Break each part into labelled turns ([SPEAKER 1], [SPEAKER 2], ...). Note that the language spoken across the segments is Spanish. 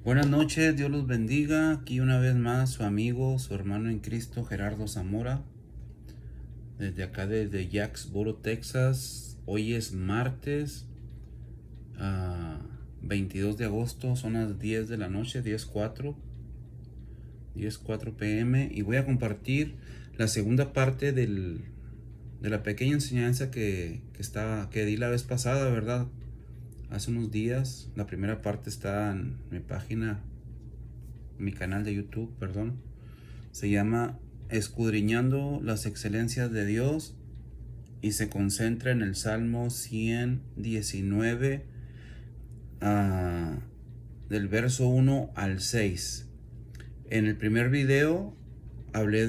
[SPEAKER 1] Buenas noches, Dios los bendiga. Aquí una vez más su amigo, su hermano en Cristo, Gerardo Zamora, desde acá desde Jacksboro, Texas. Hoy es martes, 22 de agosto, son las 10 de la noche, 10:04 p.m. y voy a compartir la segunda parte de la pequeña enseñanza que di la vez pasada, ¿verdad? Hace unos días. La primera parte está en mi página, mi canal de YouTube, perdón. Se llama Escudriñando las excelencias de Dios y se concentra en el Salmo 119, del verso 1 al 6. En el primer video hablé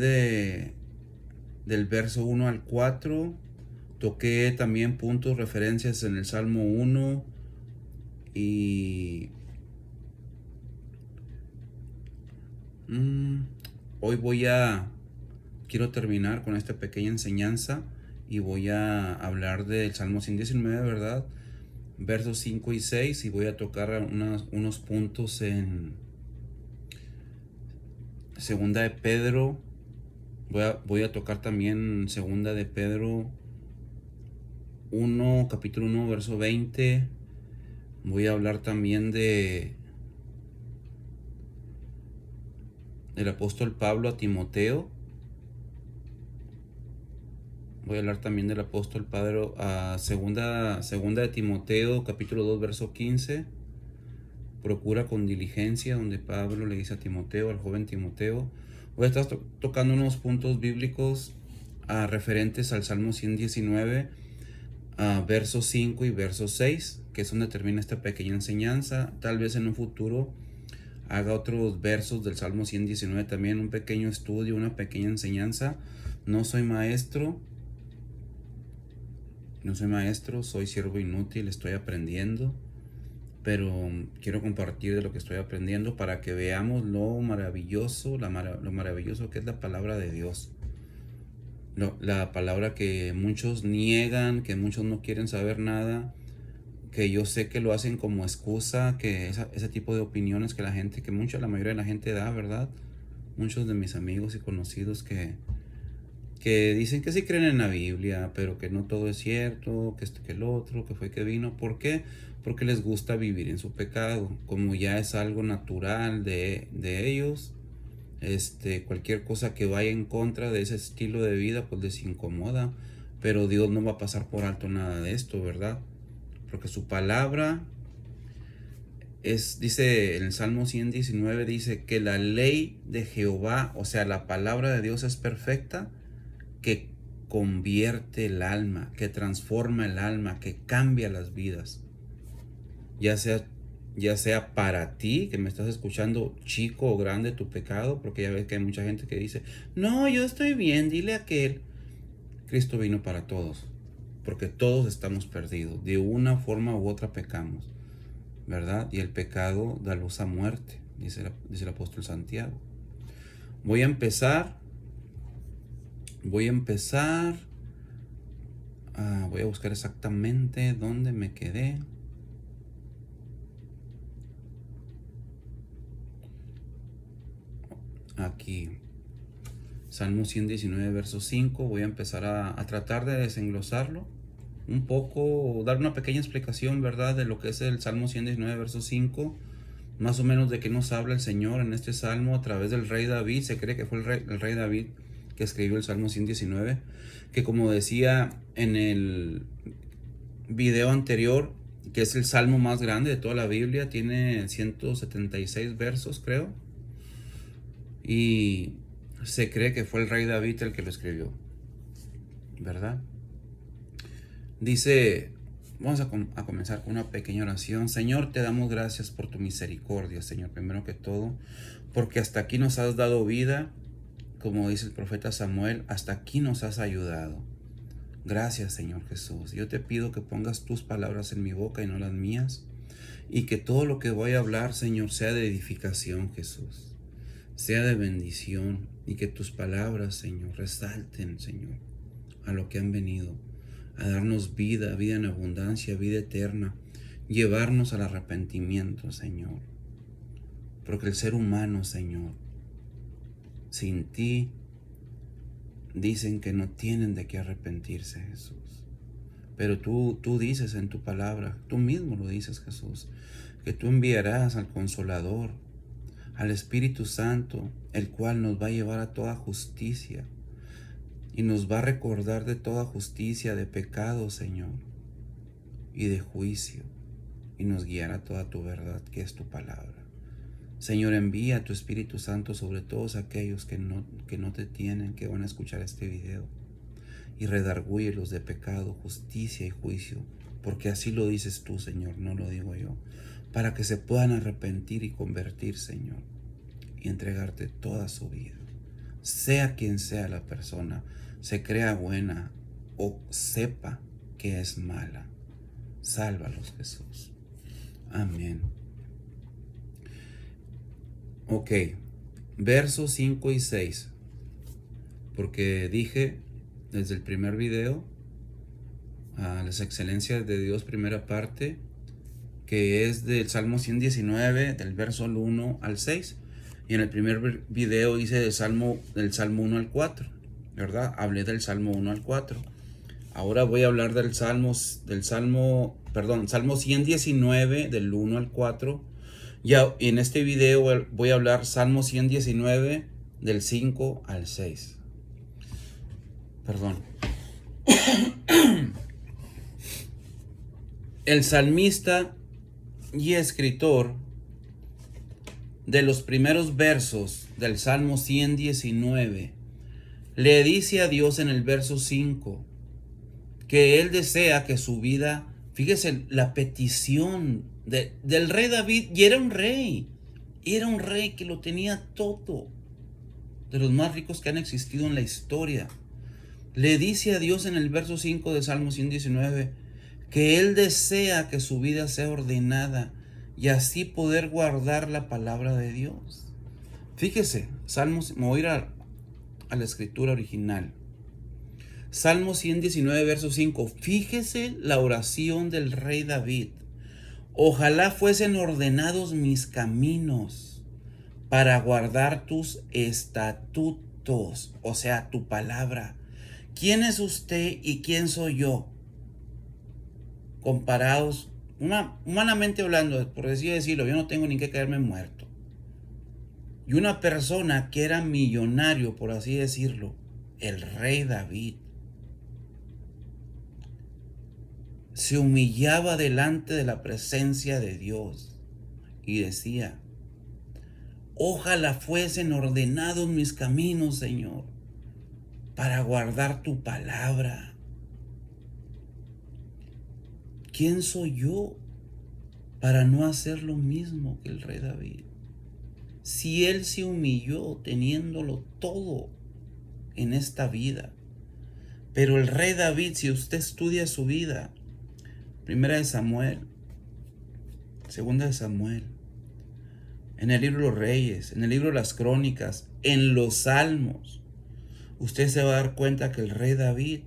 [SPEAKER 1] del verso 1 al 4. Toqué también puntos, referencias en el Salmo 1 y hoy quiero terminar con esta pequeña enseñanza y voy a hablar del Salmo 119, ¿verdad? Versos 5 y 6, y voy a tocar unos puntos en Segunda de Pedro. Voy a tocar también Segunda de Pedro 1, capítulo 1, verso 20. Voy a hablar también del apóstol Pablo a Timoteo. Voy a hablar también del apóstol Pablo a segunda de Timoteo, capítulo 2, verso 15. Procura con diligencia, donde Pablo le dice a Timoteo, al joven Timoteo. Voy a estar tocando unos puntos bíblicos referentes al Salmo 119, versos 5 y verso 6, que es donde termina esta pequeña enseñanza. Tal vez en un futuro haga otros versos del Salmo 119 también, un pequeño estudio, una pequeña enseñanza. No soy maestro, soy siervo inútil, estoy aprendiendo, pero quiero compartir de lo que estoy aprendiendo para que veamos lo maravilloso, lo maravilloso que es la palabra de Dios. La palabra que muchos niegan, que muchos no quieren saber nada, que yo sé que lo hacen como excusa, que ese tipo de opiniones que la mayoría de la gente da, ¿verdad? Muchos de mis amigos y conocidos que dicen que sí creen en la Biblia, pero que no todo es cierto, que esto, que el otro, que fue que vino. ¿Por qué? Porque les gusta vivir en su pecado, como ya es algo natural de ellos. Cualquier cosa que vaya en contra de ese estilo de vida, pues les incomoda. Pero Dios no va a pasar por alto nada de esto, ¿verdad? Porque su palabra dice en el Salmo 119, dice que la ley de Jehová, o sea, la palabra de Dios es perfecta, que convierte el alma, que transforma el alma, que cambia las vidas. Ya sea, ya sea para ti, que me estás escuchando, chico o grande tu pecado, porque ya ves que hay mucha gente que dice, no, yo estoy bien, dile a aquel. Cristo vino para todos, porque todos estamos perdidos, de una forma u otra pecamos, ¿verdad? Y el pecado da luz a muerte, dice el apóstol Santiago. Voy a empezar, voy a buscar exactamente dónde me quedé. Aquí, Salmo 119, verso 5. Voy a empezar a tratar de desenglosarlo un poco, dar una pequeña explicación, ¿verdad?, de lo que es el Salmo 119, verso 5. Más o menos de qué nos habla el Señor en este salmo a través del rey David. Se cree que fue el rey David que escribió el Salmo 119, que, como decía en el video anterior, que es el salmo más grande de toda la Biblia, tiene 176 versos, creo, y se cree que fue el rey David el que lo escribió, ¿verdad? Dice, vamos a comenzar con una pequeña oración. Señor, te damos gracias por tu misericordia, Señor, primero que todo, porque hasta aquí nos has dado vida, como dice el profeta Samuel, hasta aquí nos has ayudado. Gracias, Señor Jesús. Yo te pido que pongas tus palabras en mi boca y no las mías, y que todo lo que voy a hablar, Señor, sea de edificación, Jesús, sea de bendición, y que tus palabras, Señor, resalten, Señor, a lo que han venido, a darnos vida, vida en abundancia, vida eterna, llevarnos al arrepentimiento, Señor. Porque el ser humano, Señor, sin ti, dicen que no tienen de qué arrepentirse, Jesús. Pero tú dices en tu palabra, tú mismo lo dices, Jesús, que tú enviarás al Consolador, al Espíritu Santo, el cual nos va a llevar a toda justicia y nos va a recordar de toda justicia, de pecado, Señor, y de juicio, y nos guiará a toda tu verdad, que es tu palabra. Señor, envía a tu Espíritu Santo sobre todos aquellos que no te tienen, que van a escuchar este video, y redargúyelos de pecado, justicia y juicio, porque así lo dices tú, Señor, no lo digo yo, para que se puedan arrepentir y convertir, Señor, y entregarte toda su vida. Sea quien sea la persona, se crea buena o sepa que es mala, sálvalos, Jesús. Amén. Ok, versos 5 y 6, porque dije desde el primer video, a las excelencias de Dios, primera parte, que es del Salmo 119, del verso 1 al 6, y en el primer video hice del Salmo 1 al 4, ¿verdad? Hablé del Salmo 1 al 4. Ahora voy a hablar del Salmo 119, del 1 al 4. Ya en este video voy a hablar Salmo 119, del 5 al 6. Perdón. El salmista y escritor de los primeros versos del Salmo 119 le dice a Dios en el verso 5 que él desea que su vida, fíjese la petición del rey David, y era un rey que lo tenía todo, de los más ricos que han existido en la historia. Le dice a Dios en el verso 5 de Salmo 119 que él desea que su vida sea ordenada y así poder guardar la palabra de Dios. Fíjese, Salmos, me voy a ir a la escritura original. Salmo 119, verso 5. Fíjese la oración del rey David. Ojalá fuesen ordenados mis caminos para guardar tus estatutos, o sea, tu palabra. ¿Quién es usted y quién soy yo? Comparados, humanamente hablando, por decirlo, yo no tengo ni que caerme muerto. Y una persona que era millonario, por así decirlo, el rey David, se humillaba delante de la presencia de Dios y decía: ojalá fuesen ordenados mis caminos, Señor, para guardar tu palabra. ¿Quién soy yo para no hacer lo mismo que el rey David? Si él se humilló teniéndolo todo en esta vida. Pero el rey David, si usted estudia su vida, primera de Samuel, segunda de Samuel, en el libro de los Reyes, en el libro de las Crónicas, en los Salmos, usted se va a dar cuenta que el rey David,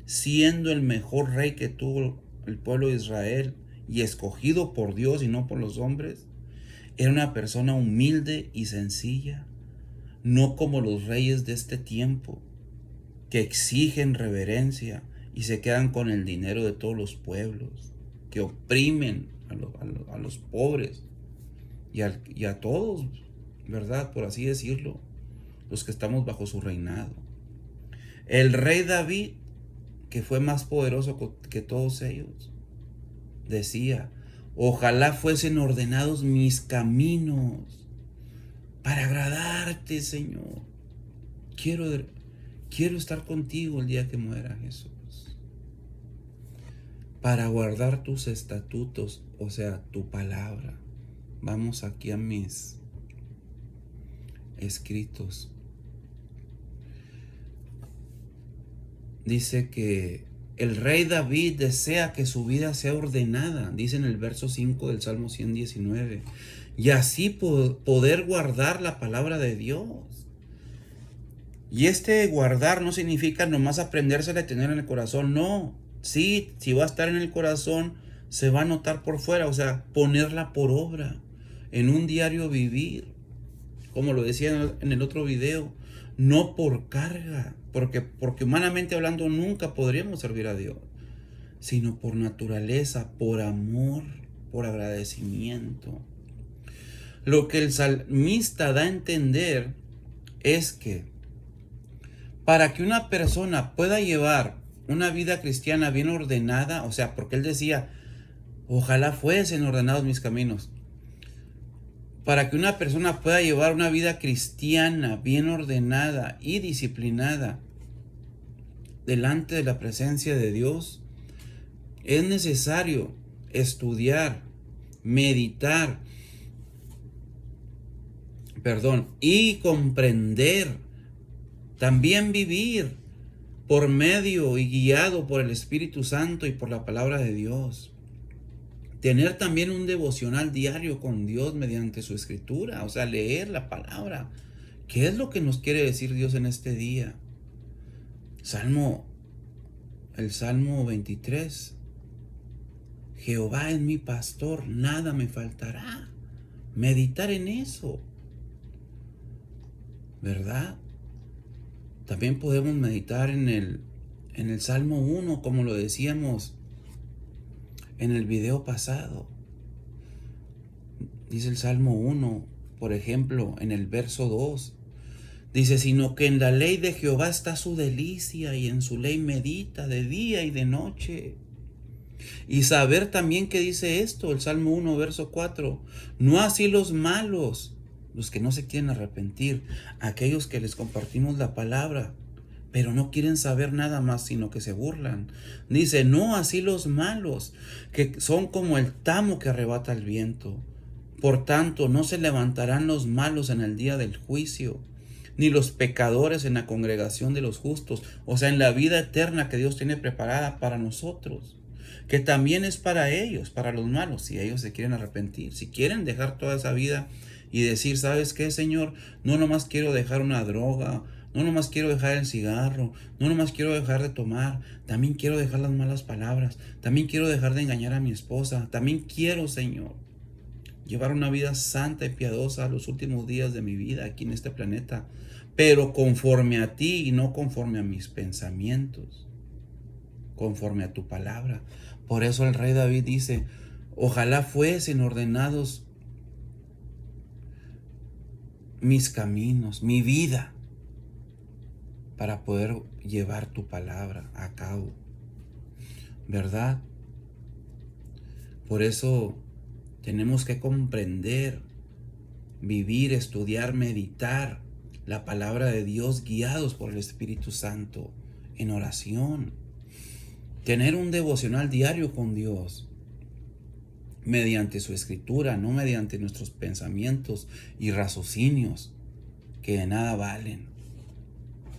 [SPEAKER 1] siendo el mejor rey que tuvo el pueblo de Israel y escogido por Dios y no por los hombres, era una persona humilde y sencilla, no como los reyes de este tiempo que exigen reverencia y se quedan con el dinero de todos los pueblos, que oprimen a los pobres y a todos, ¿verdad? Por así decirlo, los que estamos bajo su reinado. El rey David, que fue más poderoso que todos ellos, decía: ojalá fuesen ordenados mis caminos para agradarte, Señor. Quiero estar contigo el día que muera, Jesús, para guardar tus estatutos, o sea, tu palabra. Vamos aquí a mis escritos. Dice que el rey David desea que su vida sea ordenada, dice en el verso 5 del Salmo 119, y así poder guardar la palabra de Dios. Y este guardar no significa nomás aprendérsela y tener en el corazón, no. Sí, si va a estar en el corazón, se va a notar por fuera, o sea, ponerla por obra. en un diario vivir, como lo decía en el otro video, no por carga, porque humanamente hablando nunca podríamos servir a Dios, sino por naturaleza, por amor, por agradecimiento. Lo que el salmista da a entender es que para que una persona pueda llevar una vida cristiana bien ordenada, o sea, porque él decía, ojalá fuesen ordenados mis caminos. Para que una persona pueda llevar una vida cristiana bien ordenada y disciplinada delante de la presencia de Dios, es necesario estudiar, meditar, y comprender, también vivir por medio y guiado por el Espíritu Santo y por la palabra de Dios. Tener también un devocional diario con Dios mediante su escritura, o sea, leer la palabra. ¿Qué es lo que nos quiere decir Dios en este día? El Salmo 23. Jehová es mi pastor, nada me faltará. Meditar en eso, ¿verdad? También podemos meditar en el Salmo 1, como lo decíamos en el video pasado. Dice el Salmo 1, por ejemplo, en el verso 2. Dice, sino que en la ley de Jehová está su delicia, y en su ley medita de día y de noche. Y saber también que dice esto, el Salmo 1, verso 4. No así los malos, los que no se quieren arrepentir, aquellos que les compartimos la palabra, pero no quieren saber nada más, sino que se burlan. Dice, no así los malos, que son como el tamo que arrebata el viento. Por tanto, no se levantarán los malos en el día del juicio, ni los pecadores en la congregación de los justos, o sea, en la vida eterna que Dios tiene preparada para nosotros, que también es para ellos, para los malos, si ellos se quieren arrepentir, si quieren dejar toda esa vida y decir, ¿sabes qué, Señor? No nomás quiero dejar una droga, no nomás quiero dejar el cigarro, no nomás quiero dejar de tomar, también quiero dejar las malas palabras, también quiero dejar de engañar a mi esposa, también quiero, Señor, llevar una vida santa y piadosa los últimos días de mi vida aquí en este planeta, pero conforme a ti y no conforme a mis pensamientos, conforme a tu palabra. Por eso el rey David dice, ojalá fuesen ordenados mis caminos, mi vida, para poder llevar tu palabra a cabo, ¿verdad? Por eso tenemos que comprender, vivir, estudiar, meditar la palabra de Dios guiados por el Espíritu Santo en oración. Tener un devocional diario con Dios mediante su escritura, no mediante nuestros pensamientos y raciocinios que de nada valen,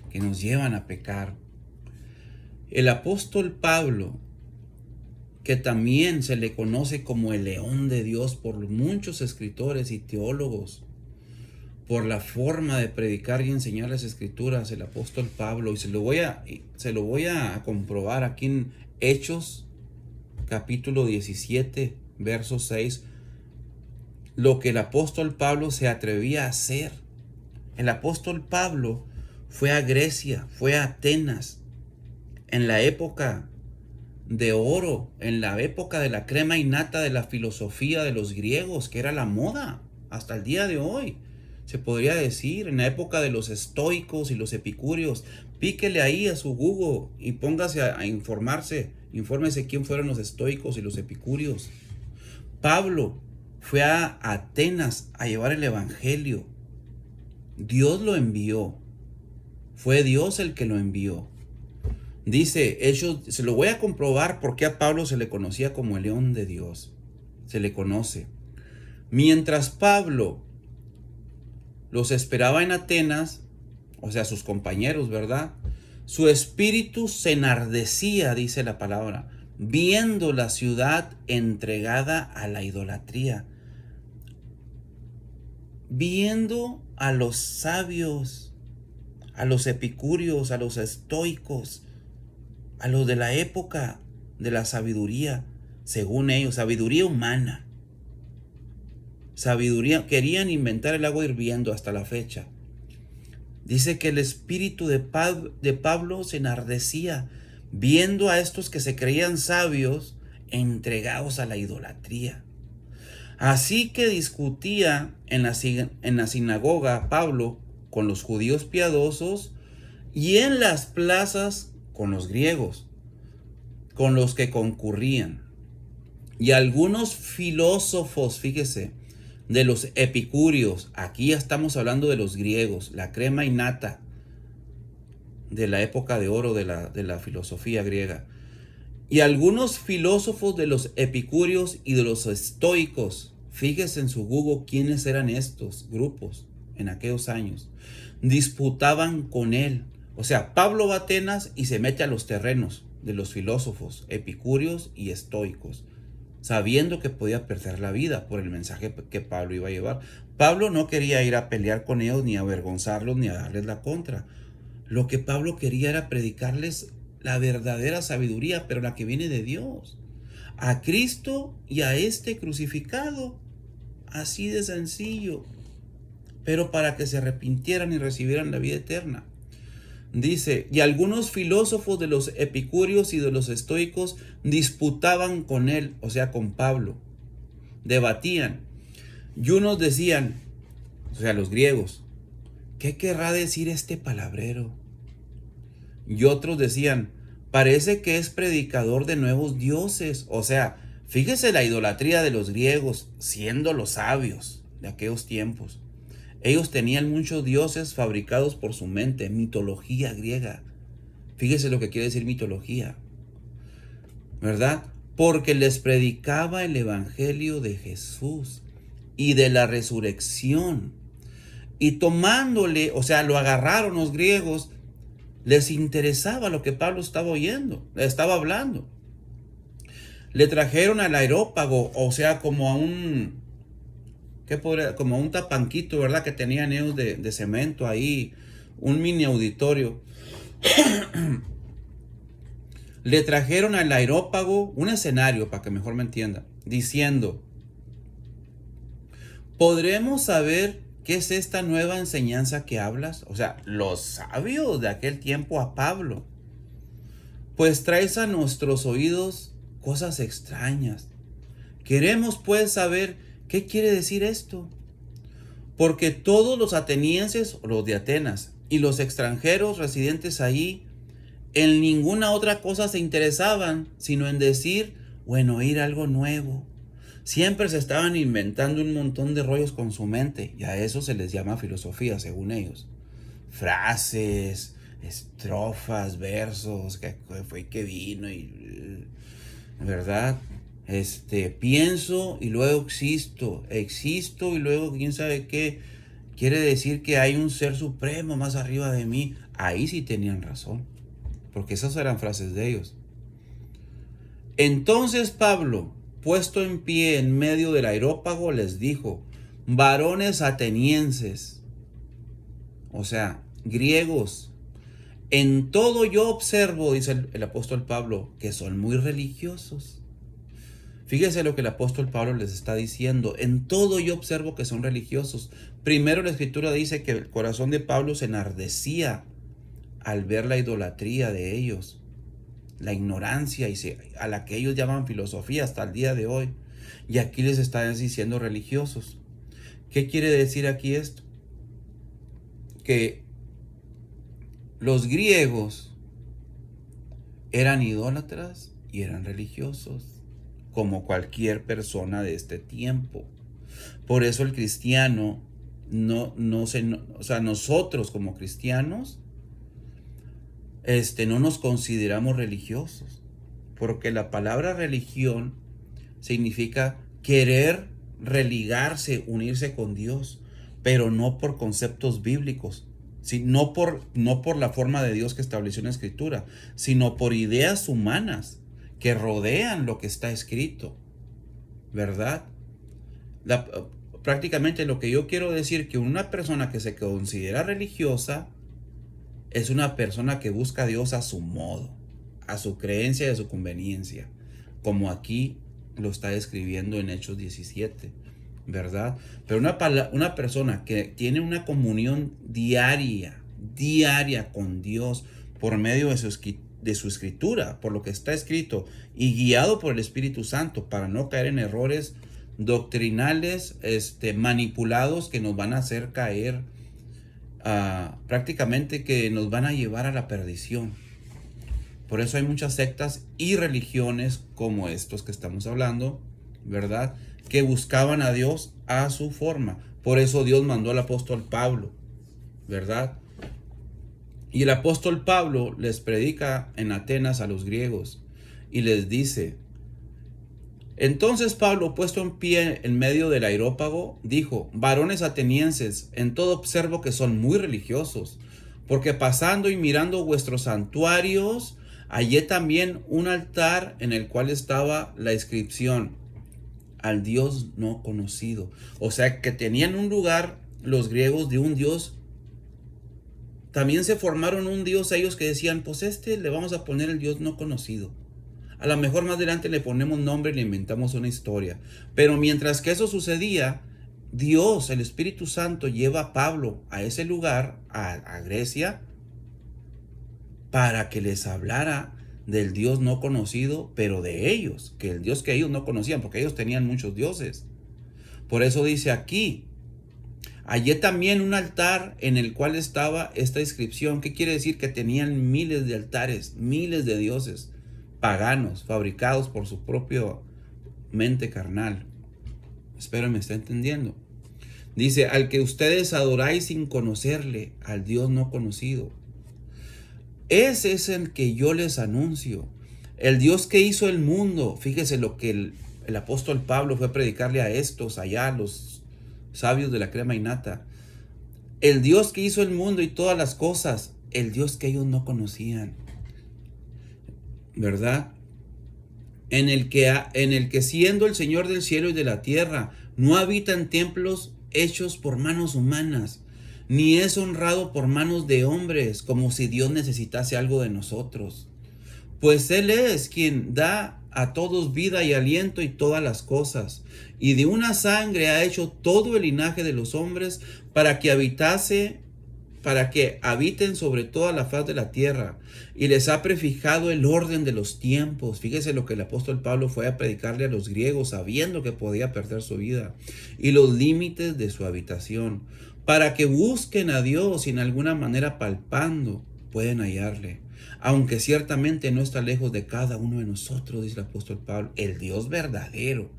[SPEAKER 1] que nos llevan a pecar. El apóstol Pablo, que también se le conoce como el león de Dios por muchos escritores y teólogos, por la forma de predicar y enseñar las escrituras, el apóstol Pablo, y se lo voy a comprobar aquí en Hechos capítulo 17, verso 6, lo que el apóstol Pablo se atrevía a hacer. El apóstol Pablo fue a Grecia, fue a Atenas, en la época de oro, en la época de la crema innata de la filosofía de los griegos, que era la moda hasta el día de hoy. Se podría decir, en la época de los estoicos y los epicúreos. Píquele ahí a su Google y póngase a informarse, infórmese quién fueron los estoicos y los epicúreos. Pablo fue a Atenas a llevar el evangelio. Dios lo envió. Fue Dios el que lo envió. Dice, se lo voy a comprobar porque a Pablo se le conocía como el león de Dios. Se le conoce. Mientras Pablo los esperaba en Atenas, o sea, sus compañeros, ¿verdad? Su espíritu se enardecía, dice la palabra, viendo la ciudad entregada a la idolatría, viendo a los sabios, a los epicúreos, a los estoicos, a los de la época de la sabiduría, según ellos, sabiduría humana, sabiduría, querían inventar el agua hirviendo hasta la fecha. Dice que el espíritu de Pablo se enardecía viendo a estos que se creían sabios entregados a la idolatría. Así que discutía en la sinagoga Pablo con los judíos piadosos y en las plazas con los griegos, con los que concurrían. Y algunos filósofos, fíjese, de los epicúreos, aquí ya estamos hablando de los griegos, la crema innata de la época de oro de la filosofía griega. Y algunos filósofos de los epicúreos y de los estoicos, fíjese en su Google quiénes eran estos grupos en aquellos años, disputaban con él. O sea, Pablo va a Atenas y se mete a los terrenos de los filósofos epicúreos y estoicos, sabiendo que podía perder la vida por el mensaje que Pablo iba a llevar. Pablo no quería ir a pelear con ellos, ni a avergonzarlos, ni a darles la contra. Lo que Pablo quería era predicarles la verdadera sabiduría, pero la que viene de Dios, a Cristo y a este crucificado, así de sencillo, pero para que se arrepintieran y recibieran la vida eterna. Dice, y algunos filósofos de los epicúreos y de los estoicos disputaban con él, o sea, con Pablo, debatían, y unos decían, o sea, los griegos, ¿qué querrá decir este palabrero? Y otros decían, parece que es predicador de nuevos dioses. O sea, fíjese la idolatría de los griegos, siendo los sabios de aquellos tiempos. Ellos tenían muchos dioses fabricados por su mente, mitología griega. Fíjese lo que quiere decir mitología, ¿verdad? Porque les predicaba el evangelio de Jesús y de la resurrección. Y tomándole, o sea, lo agarraron los griegos, les interesaba lo que Pablo estaba oyendo, estaba hablando. Le trajeron al aerópago, o sea, como a un, como a un tapanquito, ¿verdad? Que tenían ellos de cemento ahí, un mini auditorio. Le trajeron al aerópago un escenario, para que mejor me entienda, diciendo, ¿podremos saber qué es esta nueva enseñanza que hablas? O sea, los sabios de aquel tiempo a Pablo. Pues traes a nuestros oídos cosas extrañas. Queremos pues saber qué quiere decir esto. Porque todos los atenienses, o los de Atenas, y los extranjeros residentes allí, en ninguna otra cosa se interesaban, sino en decir o en oír algo nuevo. Siempre se estaban inventando un montón de rollos con su mente, y a eso se les llama filosofía, según ellos. Frases, estrofas, versos, que fue que vino, y ¿verdad? Pienso y luego existo y luego quién sabe qué. Quiere decir que hay un ser supremo más arriba de mí. Ahí sí tenían razón, porque esas eran frases de ellos. Entonces Pablo, puesto en pie en medio del aerópago, les dijo, varones atenienses, o sea, griegos, en todo yo observo, dice el apóstol Pablo, que son muy religiosos. Fíjese lo que el apóstol Pablo les está diciendo. En todo yo observo que son religiosos. Primero la escritura dice que el corazón de Pablo se enardecía al ver la idolatría de ellos, la ignorancia a la que ellos llaman filosofía hasta el día de hoy. Y aquí les está diciendo religiosos. ¿Qué quiere decir aquí esto? Que los griegos eran idólatras y eran religiosos, como cualquier persona de este tiempo. Por eso el cristiano o sea, nosotros como cristianos no nos consideramos religiosos, porque la palabra religión significa querer religarse, unirse con Dios, pero no por conceptos bíblicos, no por la forma de Dios que estableció en la Escritura, sino por ideas humanas que rodean lo que está escrito, ¿verdad? Prácticamente lo que yo quiero decir, que una persona que se considera religiosa es una persona que busca a Dios a su modo, a su creencia y a su conveniencia, como aquí lo está describiendo en Hechos 17, ¿verdad? Pero una persona que tiene una comunión diaria con Dios por medio de su escritura, por lo que está escrito y guiado por el Espíritu Santo para no caer en errores doctrinales manipulados que nos van a hacer caer prácticamente, que nos van a llevar a la perdición. Por eso hay muchas sectas y religiones como estos que estamos hablando, ¿verdad? Que buscaban a Dios a su forma. Por eso Dios mandó al apóstol Pablo, ¿verdad? Y el apóstol Pablo les predica en Atenas a los griegos y les dice: entonces Pablo, puesto en pie en medio del areópago, dijo: varones atenienses, en todo observo que son muy religiosos, porque pasando y mirando vuestros santuarios, hallé también un altar en el cual estaba la inscripción: al Dios no conocido. O sea que tenían un lugar los griegos de un Dios. También se formaron un Dios a ellos que decían: pues le vamos a poner el Dios no conocido. A lo mejor más adelante le ponemos nombre y le inventamos una historia. Pero mientras que eso sucedía, Dios, el Espíritu Santo, lleva a Pablo a ese lugar, a Grecia, para que les hablara del Dios no conocido, pero de ellos, que el Dios que ellos no conocían, porque ellos tenían muchos dioses. Por eso dice aquí: hallé también un altar en el cual estaba esta inscripción. ¿Qué quiere decir? Que tenían miles de altares, miles de dioses paganos, fabricados por su propia mente carnal. Espero me está entendiendo. Dice: al que ustedes adoráis sin conocerle, al Dios no conocido. Ese es el que yo les anuncio. El Dios que hizo el mundo. Fíjese lo que el apóstol Pablo fue a predicarle a estos allá, los sabios de la crema innata. El Dios que hizo el mundo y todas las cosas. El Dios que ellos no conocían, ¿verdad? En el que siendo el Señor del cielo y de la tierra, no habita en templos hechos por manos humanas, ni es honrado por manos de hombres, como si Dios necesitase algo de nosotros. Pues Él es quien da a todos vida y aliento y todas las cosas, y de una sangre ha hecho todo el linaje de los hombres para que habiten sobre toda la faz de la tierra, y les ha prefijado el orden de los tiempos. Fíjese lo que el apóstol Pablo fue a predicarle a los griegos, sabiendo que podía perder su vida, y los límites de su habitación, para que busquen a Dios y en alguna manera palpando pueden hallarle, aunque ciertamente no está lejos de cada uno de nosotros, dice el apóstol Pablo, el Dios verdadero,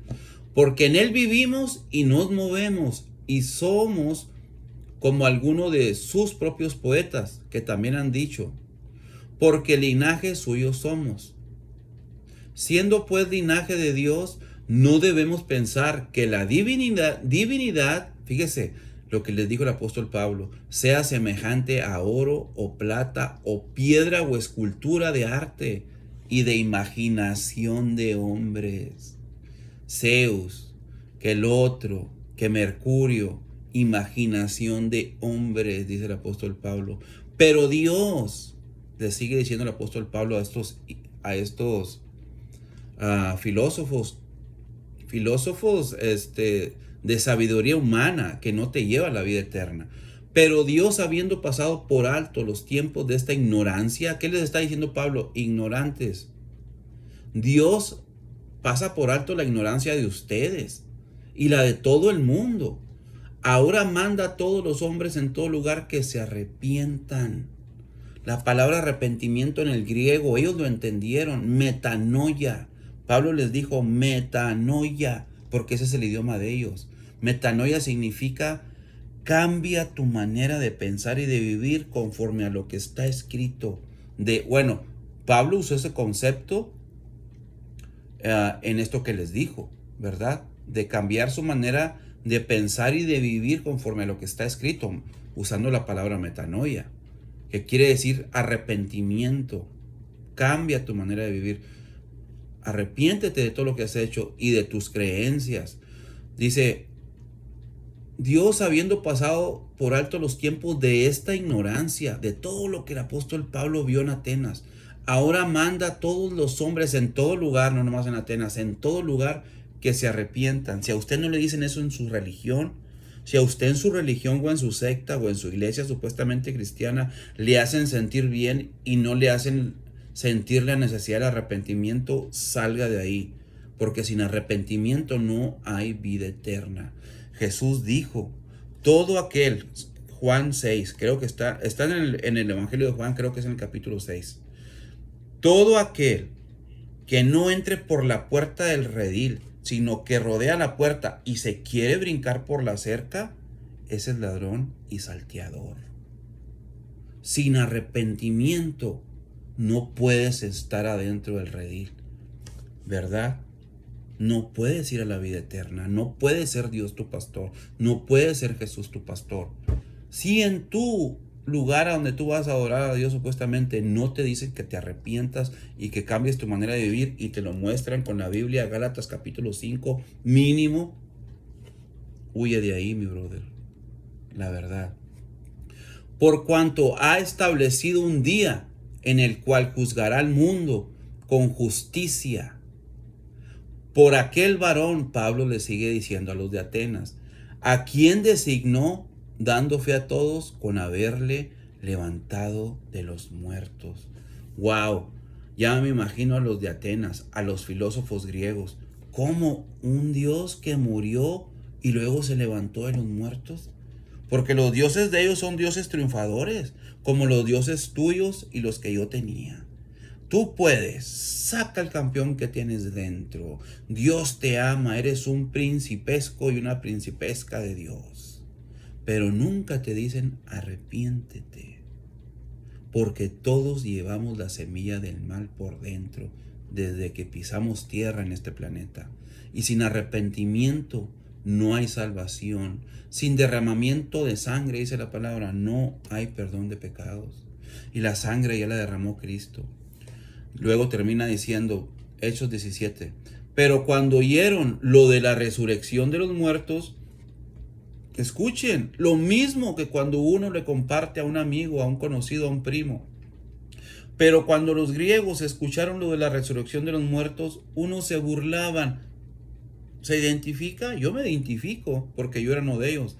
[SPEAKER 1] porque en Él vivimos y nos movemos y somos como algunos de sus propios poetas, que también han dicho: porque linaje suyo somos. Siendo pues linaje de Dios, no debemos pensar que la divinidad, fíjese lo que les dijo el apóstol Pablo, sea semejante a oro o plata o piedra o escultura de arte y de imaginación de hombres. Zeus, que el otro, que Mercurio, imaginación de hombres, dice el apóstol Pablo. Pero Dios, le sigue diciendo el apóstol Pablo a estos filósofos de sabiduría humana, que no te lleva a la vida eterna. Pero Dios, habiendo pasado por alto los tiempos de esta ignorancia, ¿qué les está diciendo Pablo? Ignorantes. Dios pasa por alto la ignorancia de ustedes y la de todo el mundo. Ahora manda a todos los hombres en todo lugar que se arrepientan. La palabra arrepentimiento en el griego, ellos lo entendieron, metanoia. Pablo les dijo metanoia, porque ese es el idioma de ellos. Metanoia significa: cambia tu manera de pensar y de vivir conforme a lo que está escrito. Pablo usó ese concepto en esto que les dijo, ¿verdad? De cambiar su manera de pensar y de vivir conforme a lo que está escrito, usando la palabra metanoia, que quiere decir arrepentimiento. Cambia tu manera de vivir. Arrepiéntete de todo lo que has hecho y de tus creencias. Dice: Dios, habiendo pasado por alto los tiempos de esta ignorancia, de todo lo que el apóstol Pablo vio en Atenas, ahora manda a todos los hombres en todo lugar, no nomás en Atenas, en todo lugar, que se arrepientan. Si a usted no le dicen eso en su religión, si a usted en su religión o en su secta o en su iglesia supuestamente cristiana le hacen sentir bien y no le hacen sentir la necesidad del arrepentimiento, salga de ahí, porque sin arrepentimiento no hay vida eterna. Jesús dijo, todo aquel, Juan 6, creo que está en el Evangelio de Juan, creo que es en el capítulo 6. Todo aquel que no entre por la puerta del redil, sino que rodea la puerta y se quiere brincar por la cerca, ese es ladrón y salteador. Sin arrepentimiento no puedes estar adentro del redil, ¿verdad? No puedes ir a la vida eterna, no puede ser Dios tu pastor, no puede ser Jesús tu pastor. Si en tu lugar a donde tú vas a adorar a Dios supuestamente no te dicen que te arrepientas y que cambies tu manera de vivir y te lo muestran con la Biblia, Gálatas capítulo 5 mínimo, huye de ahí, mi brother, la verdad. Por cuanto ha establecido un día en el cual juzgará al mundo con justicia. Por aquel varón, Pablo le sigue diciendo a los de Atenas, a quien designó, dando fe a todos, con haberle levantado de los muertos. Wow, ya me imagino a los de Atenas, a los filósofos griegos, como un Dios que murió y luego se levantó de los muertos. Porque los dioses de ellos son dioses triunfadores, como los dioses tuyos y los que yo tenía. Tú puedes, saca el campeón que tienes dentro. Dios te ama, eres un principesco y una principesca de Dios. Pero nunca te dicen arrepiéntete, porque todos llevamos la semilla del mal por dentro desde que pisamos tierra en este planeta. Y sin arrepentimiento no hay salvación. Sin derramamiento de sangre, dice la palabra, no hay perdón de pecados. Y la sangre ya la derramó Cristo. Luego termina diciendo, Hechos 17, pero cuando oyeron lo de la resurrección de los muertos, escuchen, lo mismo que cuando uno le comparte a un amigo, a un conocido, a un primo. Pero cuando los griegos escucharon lo de la resurrección de los muertos, unos se burlaban. ¿Se identifica? Yo me identifico porque yo era uno de ellos.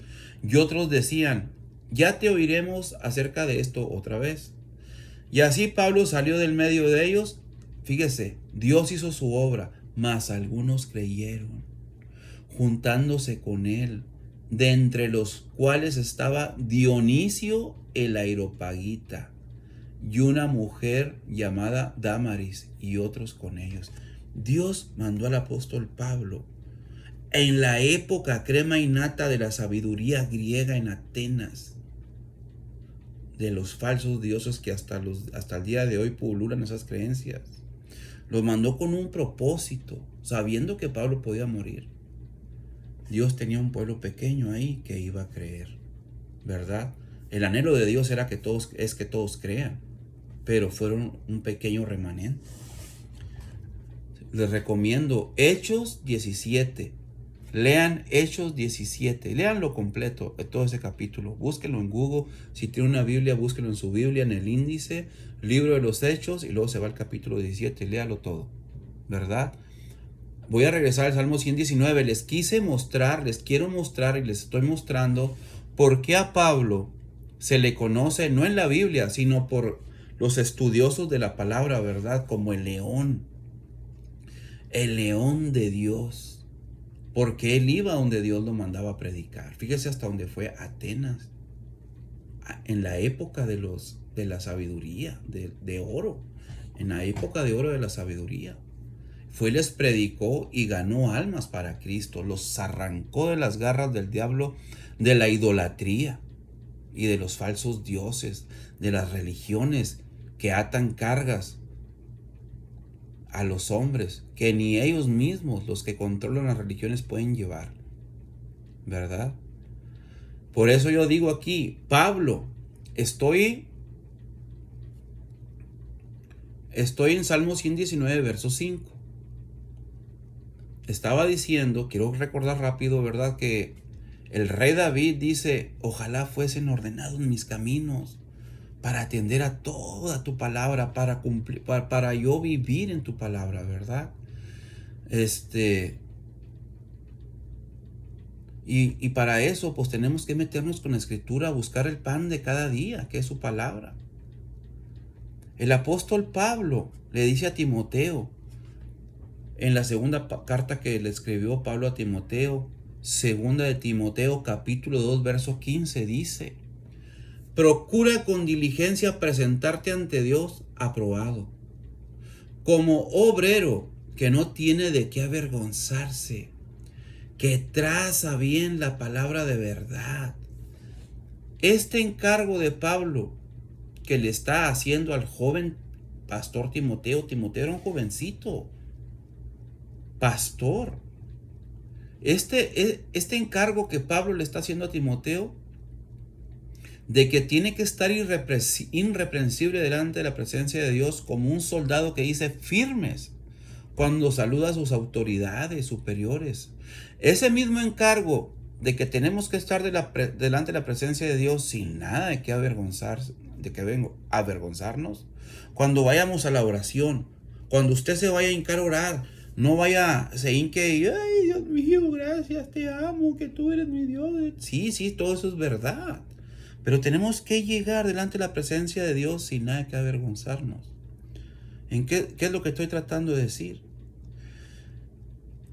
[SPEAKER 1] Y otros decían, ya te oiremos acerca de esto otra vez. Y así Pablo salió del medio de ellos. Fíjese, Dios hizo su obra, mas algunos creyeron, juntándose con él, de entre los cuales estaba Dionisio el Areopagita y una mujer llamada Dámaris y otros con ellos. Dios mandó al apóstol Pablo en la época crema y nata de la sabiduría griega en Atenas, de los falsos dioses que hasta el día de hoy pululan esas creencias. Los mandó con un propósito, sabiendo que Pablo podía morir. Dios tenía un pueblo pequeño ahí que iba a creer, ¿verdad? El anhelo de Dios era que todos crean, pero fueron un pequeño remanente. Les recomiendo Hechos 17. Lean Hechos 17, léanlo completo, todo ese capítulo, búsquenlo en Google, si tiene una Biblia, búsquenlo en su Biblia, en el índice, libro de los Hechos, y luego se va al capítulo 17, léalo todo, ¿verdad? Voy a regresar al Salmo 119, les quiero mostrar y les estoy mostrando por qué a Pablo se le conoce, no en la Biblia, sino por los estudiosos de la palabra, ¿verdad? Como el león de Dios. Porque él iba donde Dios lo mandaba a predicar. Fíjese hasta donde fue Atenas. En la época de la sabiduría, de oro. En la época de oro de la sabiduría. Fue, les predicó y ganó almas para Cristo. Los arrancó de las garras del diablo, de la idolatría y de los falsos dioses, de las religiones que atan cargas a los hombres, que ni ellos mismos, los que controlan las religiones, pueden llevar, ¿verdad? Por eso yo digo aquí, Pablo, estoy en Salmo 119, verso 5. Estaba diciendo, quiero recordar rápido, ¿verdad? Que el rey David dice, ojalá fuesen ordenados mis caminos, para atender a toda tu palabra, para cumplir, para yo vivir en tu palabra, ¿verdad? Y para eso, pues tenemos que meternos con la Escritura, buscar el pan de cada día, que es su palabra. El apóstol Pablo le dice a Timoteo, en la segunda carta que le escribió Pablo a Timoteo, segunda de Timoteo capítulo 2 verso 15, dice: procura con diligencia presentarte ante Dios aprobado, como obrero que no tiene de qué avergonzarse, que traza bien la palabra de verdad. Este encargo de Pablo que le está haciendo al joven pastor Timoteo, Timoteo era un jovencito pastor. Este encargo que Pablo le está haciendo a Timoteo, de que tiene que estar irreprensible delante de la presencia de Dios, como un soldado que dice firmes cuando saluda a sus autoridades superiores. Ese mismo encargo de que tenemos que estar delante de la presencia de Dios sin nada de qué avergonzarse, avergonzarnos. Cuando vayamos a la oración, cuando usted se vaya a hincar a orar, no vaya, se hinque y, ay, Dios mío, gracias, te amo, que tú eres mi Dios. Sí, sí, todo eso es verdad. Pero tenemos que llegar delante de la presencia de Dios sin nada que avergonzarnos. ¿Qué es lo que estoy tratando de decir?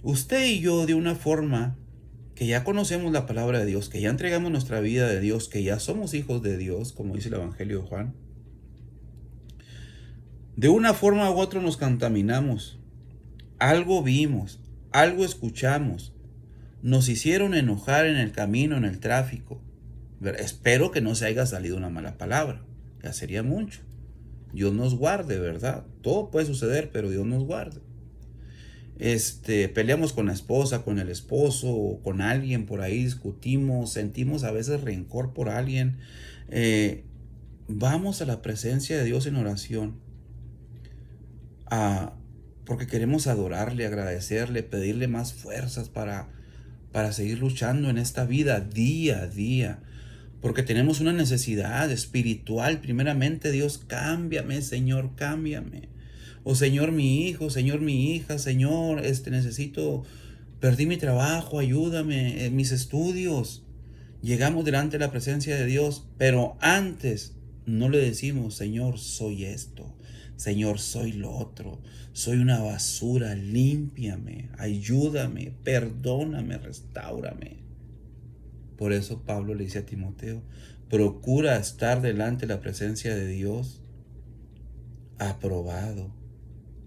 [SPEAKER 1] Usted y yo, de una forma que ya conocemos la palabra de Dios, que ya entregamos nuestra vida de Dios, que ya somos hijos de Dios, como dice el Evangelio de Juan, de una forma u otra nos contaminamos. Algo vimos, algo escuchamos, nos hicieron enojar en el camino, en el tráfico. Espero que no se haya salido una mala palabra, ya sería mucho. Dios nos guarde, ¿verdad? Todo puede suceder, pero Dios nos guarde. Peleamos con la esposa, con el esposo, o con alguien por ahí, discutimos, sentimos a veces rencor por alguien. Vamos a la presencia de Dios en oración, porque queremos adorarle, agradecerle, pedirle más fuerzas para seguir luchando en esta vida día a día. Porque tenemos una necesidad espiritual. Primeramente, Dios, cámbiame, Señor, cámbiame. O Señor, mi hijo, Señor, mi hija, Señor, necesito, perdí mi trabajo, ayúdame en mis estudios. Llegamos delante de la presencia de Dios, pero antes no le decimos, Señor, soy esto, Señor, soy lo otro, soy una basura, límpiame, ayúdame, perdóname, restáurame. Por eso Pablo le dice a Timoteo, procura estar delante de la presencia de Dios aprobado,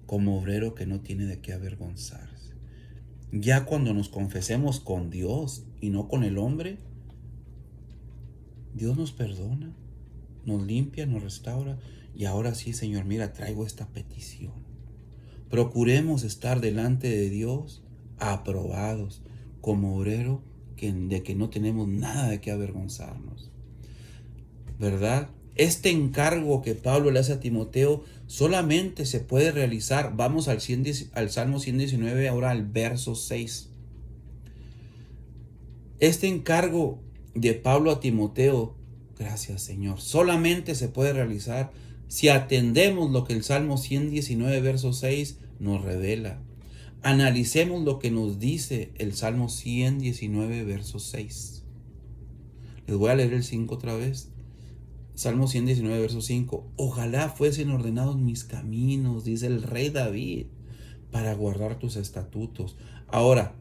[SPEAKER 1] como obrero que no tiene de qué avergonzarse. Ya cuando nos confesemos con Dios y no con el hombre, Dios nos perdona, nos limpia, nos restaura. Y ahora sí, Señor, mira, traigo esta petición. Procuremos estar delante de Dios aprobados, como obrero de que no tenemos nada de qué avergonzarnos, ¿verdad? Este encargo que Pablo le hace a Timoteo solamente se puede realizar. Vamos al Salmo 119, ahora al verso 6. Este encargo de Pablo a Timoteo, gracias Señor, solamente se puede realizar si atendemos lo que el Salmo 119, verso 6 nos revela. Analicemos lo que nos dice el Salmo 119, verso 6. Les voy a leer el 5 otra vez. Salmo 119, verso 5. Ojalá fuesen ordenados mis caminos, dice el rey David, para guardar tus estatutos. Ahora,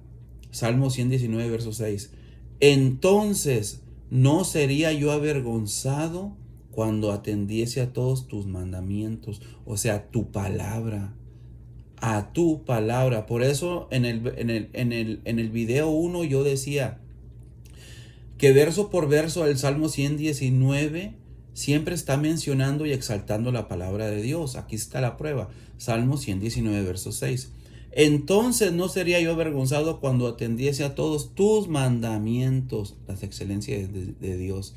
[SPEAKER 1] Salmo 119, verso 6. Entonces no sería yo avergonzado cuando atendiese a todos tus mandamientos, o sea, tu palabra. A tu palabra. Por eso en el video 1 yo decía que verso por verso el Salmo 119 siempre está mencionando y exaltando la palabra de Dios. Aquí está la prueba. Salmo 119, verso 6. Entonces no sería yo avergonzado cuando atendiese a todos tus mandamientos, las excelencias de Dios.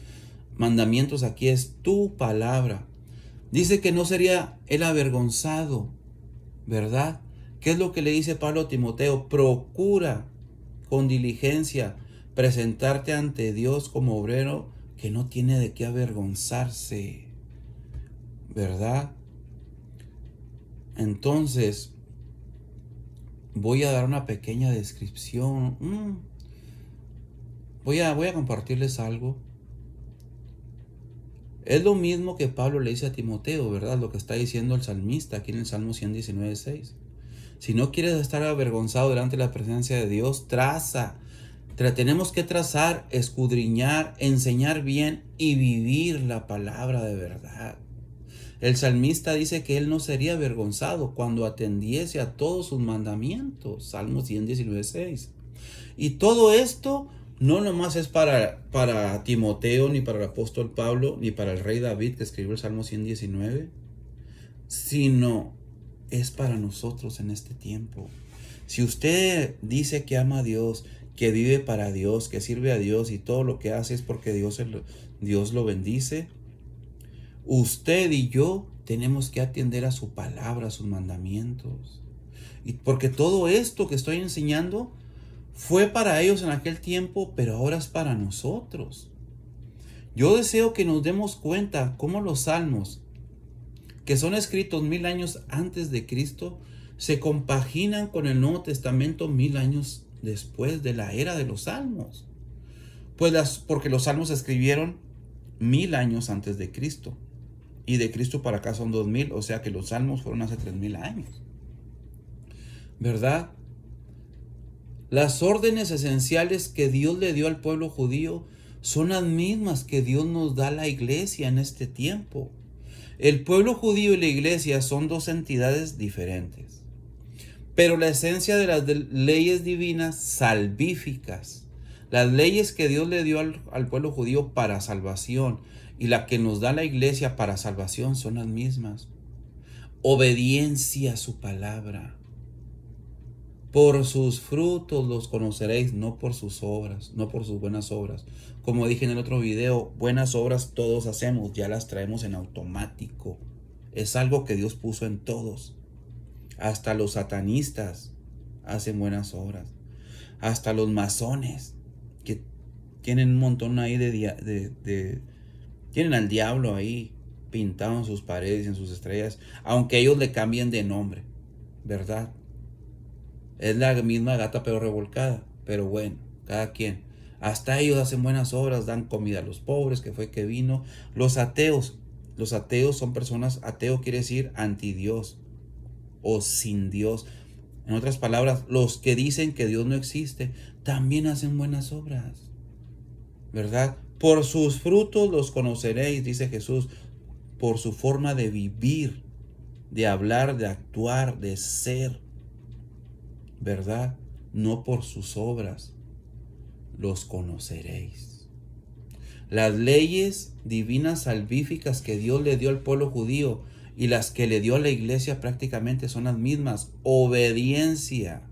[SPEAKER 1] Mandamientos aquí es tu palabra. Dice que no sería él avergonzado, ¿verdad? ¿Qué es lo que le dice Pablo a Timoteo? Procura con diligencia presentarte ante Dios como obrero que no tiene de qué avergonzarse, ¿verdad? Entonces, voy a dar una pequeña descripción. voy a compartirles algo. Es lo mismo que Pablo le dice a Timoteo, ¿verdad? Lo que está diciendo el salmista aquí en el Salmo 119:6. Si no quieres estar avergonzado delante de la presencia de Dios, tenemos que trazar, escudriñar, enseñar bien y vivir la palabra de verdad. El salmista dice que él no sería avergonzado cuando atendiese a todos sus mandamientos. Salmo 119:6. Y todo esto no nomás es para Timoteo, ni para el apóstol Pablo, ni para el rey David que escribió el Salmo 119, sino es para nosotros en este tiempo. Si usted dice que ama a Dios, que vive para Dios, que sirve a Dios y todo lo que hace es porque Dios lo bendice, usted y yo tenemos que atender a su palabra, a sus mandamientos. Y porque todo esto que estoy enseñando fue para ellos en aquel tiempo, pero ahora es para nosotros. Yo deseo que nos demos cuenta cómo los salmos, que son escritos 1000 años antes de Cristo, se compaginan con el Nuevo Testamento 1000 años después de la era de los salmos. Porque los salmos se escribieron 1000 años antes de Cristo. Y de Cristo para acá son 2000, o sea que los salmos fueron hace 3000 años. ¿Verdad? Las órdenes esenciales que Dios le dio al pueblo judío son las mismas que Dios nos da a la iglesia en este tiempo. El pueblo judío y la iglesia son dos entidades diferentes, pero la esencia de las leyes divinas salvíficas, las leyes que Dios le dio al pueblo judío para salvación y la que nos da la iglesia para salvación son las mismas. Obediencia a su palabra. Por sus frutos los conoceréis, no por sus obras, no por sus buenas obras. Como dije en el otro video, buenas obras todos hacemos, ya las traemos en automático. Es algo que Dios puso en todos. Hasta los satanistas hacen buenas obras. Hasta los masones, que tienen un montón ahí tienen al diablo ahí pintado en sus paredes y en sus estrellas, aunque ellos le cambien de nombre, ¿verdad? Es la misma gata pero revolcada. Pero bueno, cada quien. Hasta ellos hacen buenas obras, dan comida a los pobres, que fue que vino. Los ateos son personas, ateo quiere decir anti Dios o sin Dios. En otras palabras, los que dicen que Dios no existe, también hacen buenas obras. ¿Verdad? Por sus frutos los conoceréis, dice Jesús, por su forma de vivir, de hablar, de actuar, de ser. ¿Verdad? No por sus obras los conoceréis. Las leyes divinas salvíficas que Dios le dio al pueblo judío y las que le dio a la iglesia prácticamente son las mismas. Obediencia.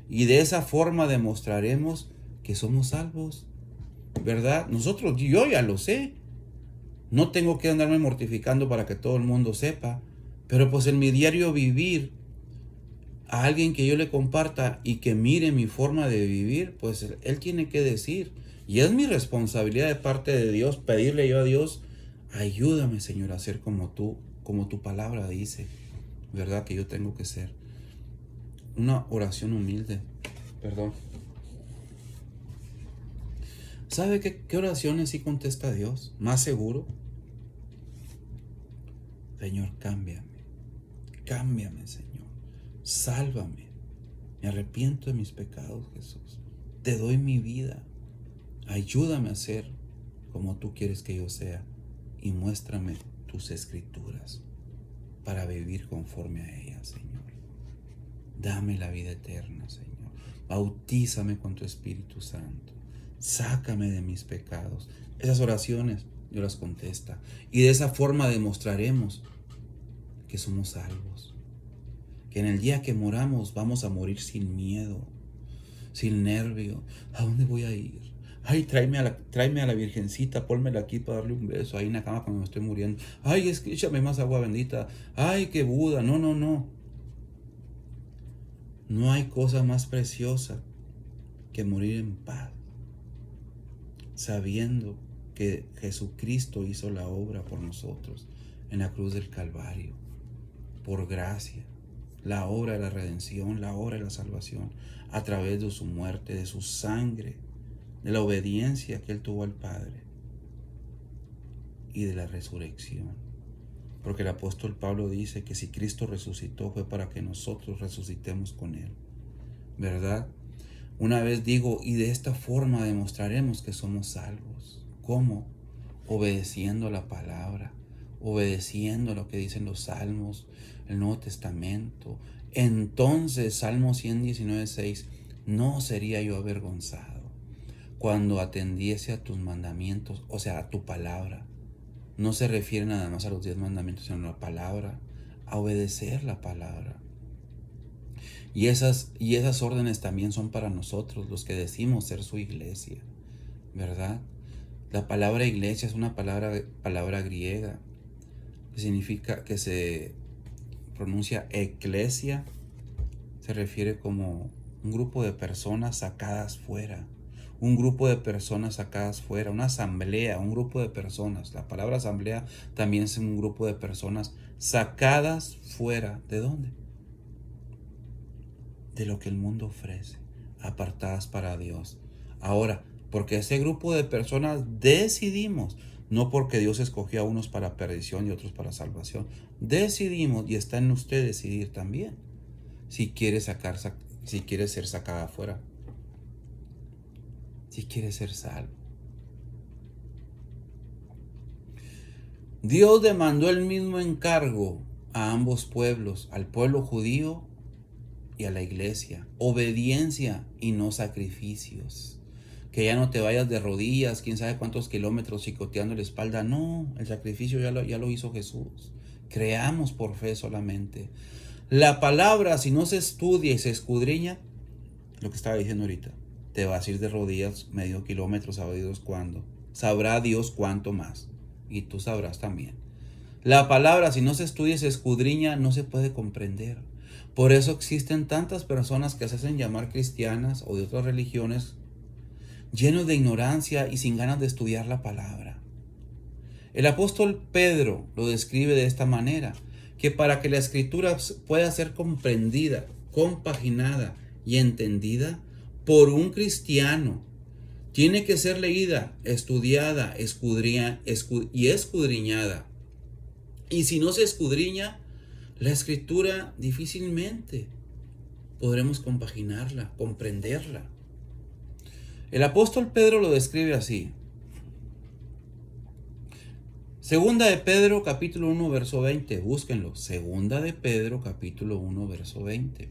[SPEAKER 1] Y de esa forma demostraremos que somos salvos. ¿Verdad? Yo ya lo sé. No tengo que andarme mortificando para que todo el mundo sepa. Pero pues en mi diario vivir, a alguien que yo le comparta y que mire mi forma de vivir, pues él tiene que decir. Y es mi responsabilidad de parte de Dios pedirle yo a Dios, ayúdame, Señor, a ser como tu palabra dice, ¿verdad? Que yo tengo que ser. Una oración humilde. Perdón. ¿Sabe qué oraciones sí contesta Dios? Más seguro. Señor, cámbiame. Cámbiame, Señor. Sálvame. Me arrepiento de mis pecados, Jesús. Te doy mi vida. Ayúdame a ser como tú quieres que yo sea. Y muéstrame tus escrituras para vivir conforme a ellas, Señor. Dame la vida eterna, Señor. Bautízame con tu Espíritu Santo. Sácame de mis pecados. Esas oraciones Dios las contesta. Y de esa forma demostraremos que somos salvos. Que en el día que moramos vamos a morir sin miedo, sin nervio. ¿A dónde voy a ir? Ay, tráeme a la Virgencita, pónmela aquí para darle un beso ahí en la cama cuando me estoy muriendo. Ay, échame más agua bendita. Ay, que Buda. No, no, no. No hay cosa más preciosa que morir en paz, sabiendo que Jesucristo hizo la obra por nosotros en la cruz del Calvario, por gracia. La obra de la redención, la obra de la salvación, a través de su muerte, de su sangre, de la obediencia que Él tuvo al Padre y de la resurrección. Porque el apóstol Pablo dice que si Cristo resucitó fue para que nosotros resucitemos con Él, ¿verdad? Una vez digo, y de esta forma demostraremos que somos salvos. ¿Cómo? Obedeciendo a la palabra, obedeciendo a lo que dicen los salmos, el Nuevo Testamento. Entonces, Salmo 119:6, no sería yo avergonzado cuando atendiese a tus mandamientos, o sea, a tu palabra. No se refiere nada más a los 10 mandamientos, sino a la palabra, a obedecer la palabra. Y esas órdenes también son para nosotros, los que decimos ser su iglesia, ¿verdad? La palabra iglesia es una palabra griega, que significa, que se pronuncia eclesia, se refiere como un grupo de personas sacadas fuera. Un grupo de personas sacadas fuera, una asamblea, un grupo de personas. La palabra asamblea también es un grupo de personas sacadas fuera. ¿De dónde? De lo que el mundo ofrece, apartadas para Dios. Ahora, porque ese grupo de personas decidimos, no porque Dios escogió a unos para perdición y otros para salvación, decidimos, y está en usted decidir también, si quiere ser sacada afuera, si quiere ser salvo. Dios demandó el mismo encargo a ambos pueblos, al pueblo judío y a la iglesia: obediencia y no sacrificios. Que ya no te vayas de rodillas, quién sabe cuántos kilómetros chicoteando la espalda. No, el sacrificio ya lo hizo Jesús. Creamos por fe solamente. La palabra, si no se estudia y se escudriña, lo que estaba diciendo ahorita, te vas a ir de rodillas medio kilómetro, sabrá Dios cuándo. Sabrá Dios cuánto más. Y tú sabrás también. La palabra, si no se estudia y se escudriña, no se puede comprender. Por eso existen tantas personas que se hacen llamar cristianas o de otras religiones, llenos de ignorancia y sin ganas de estudiar la palabra. El apóstol Pedro lo describe de esta manera, que para que la escritura pueda ser comprendida, compaginada y entendida por un cristiano, tiene que ser leída, estudiada y escudriñada. Y si no se escudriña la escritura, difícilmente podremos compaginarla, comprenderla. El apóstol Pedro lo describe así. Segunda de Pedro capítulo 1 verso 20, búsquenlo. Segunda de Pedro capítulo 1 verso 20.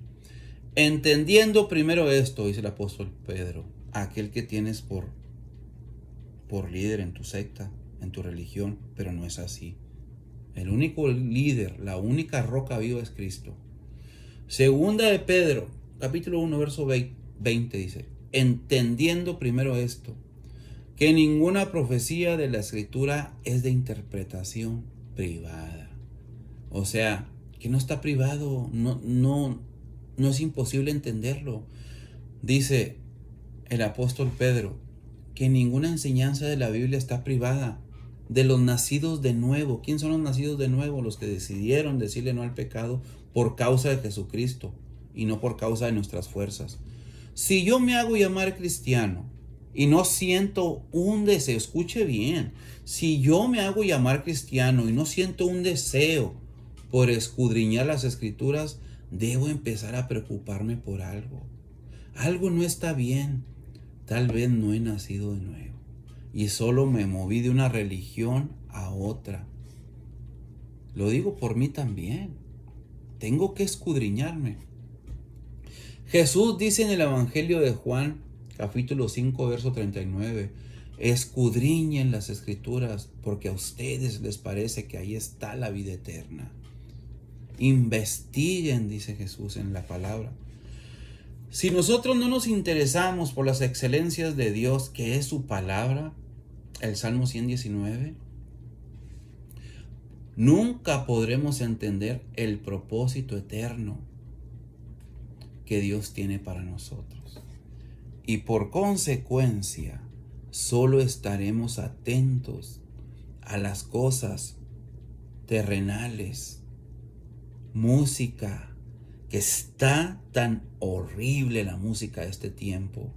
[SPEAKER 1] Entendiendo primero esto, dice el apóstol Pedro, aquel que tienes por líder en tu secta, en tu religión, pero no es así. El único líder, la única roca viva es Cristo. Segunda de Pedro capítulo 1 verso 20 dice: entendiendo primero esto, que ninguna profecía de la escritura es de interpretación privada. O sea, que no está privado, no es imposible entenderlo. Dice el apóstol Pedro que ninguna enseñanza de la Biblia está privada de los nacidos de nuevo. ¿Quién son los nacidos de nuevo? Los que decidieron decirle no al pecado por causa de Jesucristo y no por causa de nuestras fuerzas. Si yo me hago llamar cristiano y no siento un deseo, escuche bien, si yo me hago llamar cristiano y no siento un deseo por escudriñar las escrituras, debo empezar a preocuparme por algo. Algo no está bien. Tal vez no he nacido de nuevo y solo me moví de una religión a otra. Lo digo por mí también. Tengo que escudriñarme. Jesús dice en el Evangelio de Juan, capítulo 5, verso 39, escudriñen las escrituras porque a ustedes les parece que ahí está la vida eterna. Investiguen, dice Jesús en la palabra. Si nosotros no nos interesamos por las excelencias de Dios, que es su palabra, el Salmo 119, nunca podremos entender el propósito eterno que Dios tiene para nosotros. Y por consecuencia, solo estaremos atentos a las cosas terrenales, música, que está tan horrible la música de este tiempo.